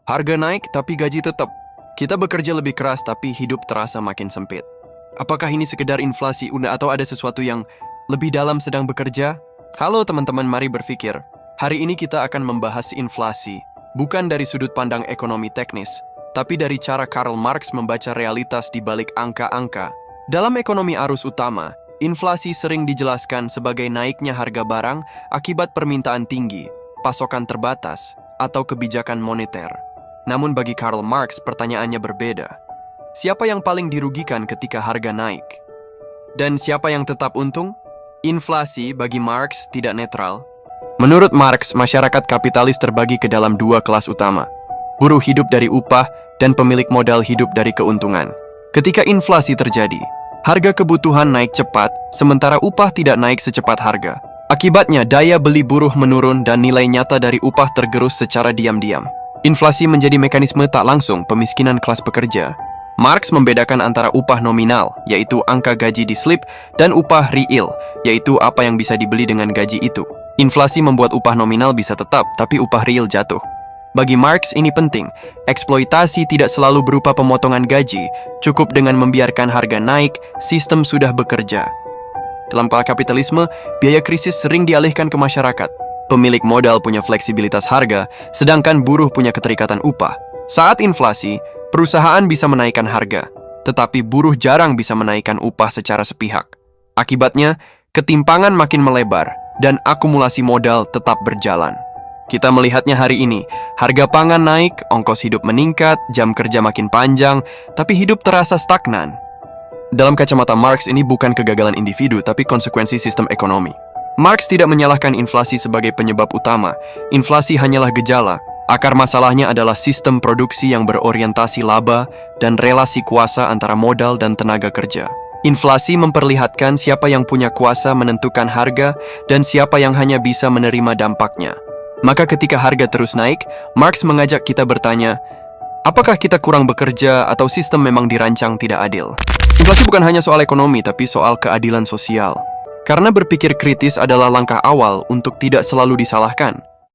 Harga naik tapi gaji tetap. Kita bekerja lebih keras tapi hidup terasa makin sempit. Apakah ini sekedar inflasi atau ada sesuatu yang lebih dalam sedang bekerja? Halo teman-teman, mari berpikir. Hari ini kita akan membahas inflasi, bukan dari sudut pandang ekonomi teknis, tapi dari cara Karl Marx membaca realitas di balik angka-angka. Dalam ekonomi arus utama, inflasi sering dijelaskan sebagai naiknya harga barang akibat permintaan tinggi, pasokan terbatas, atau kebijakan moneter. Namun bagi Karl Marx, pertanyaannya berbeda. Siapa yang paling dirugikan ketika harga naik? Dan siapa yang tetap untung? Inflasi bagi Marx tidak netral. Menurut Marx, masyarakat kapitalis terbagi ke dalam dua kelas utama. Buruh hidup dari upah dan pemilik modal hidup dari keuntungan. Ketika inflasi terjadi, harga kebutuhan naik cepat, sementara upah tidak naik secepat harga. Akibatnya, daya beli buruh menurun dan nilai nyata dari upah tergerus secara diam-diam. Inflasi menjadi mekanisme tak langsung pemiskinan kelas pekerja. Marx membedakan antara upah nominal, yaitu angka gaji di slip, dan upah real, yaitu apa yang bisa dibeli dengan gaji itu. Inflasi membuat upah nominal bisa tetap, tapi upah real jatuh. Bagi Marx ini penting, eksploitasi tidak selalu berupa pemotongan gaji, cukup dengan membiarkan harga naik, sistem sudah bekerja. Dalam kapitalisme, biaya krisis sering dialihkan ke masyarakat. Pemilik modal punya fleksibilitas harga, sedangkan buruh punya keterikatan upah. Saat inflasi, perusahaan bisa menaikkan harga, tetapi buruh jarang bisa menaikkan upah secara sepihak. Akibatnya, ketimpangan makin melebar, dan akumulasi modal tetap berjalan. Kita melihatnya hari ini, harga pangan naik, ongkos hidup meningkat, jam kerja makin panjang, tapi hidup terasa stagnan. Dalam kacamata Marx, ini bukan kegagalan individu, tapi konsekuensi sistem ekonomi. Marx tidak menyalahkan inflasi sebagai penyebab utama. Inflasi hanyalah gejala. Akar masalahnya adalah sistem produksi yang berorientasi laba dan relasi kuasa antara modal dan tenaga kerja. Inflasi memperlihatkan siapa yang punya kuasa menentukan harga dan siapa yang hanya bisa menerima dampaknya. Maka ketika harga terus naik, Marx mengajak kita bertanya, apakah kita kurang bekerja atau sistem memang dirancang tidak adil? Inflasi bukan hanya soal ekonomi, tapi soal keadilan sosial. Karena berpikir kritis adalah langkah awal untuk tidak selalu disalahkan.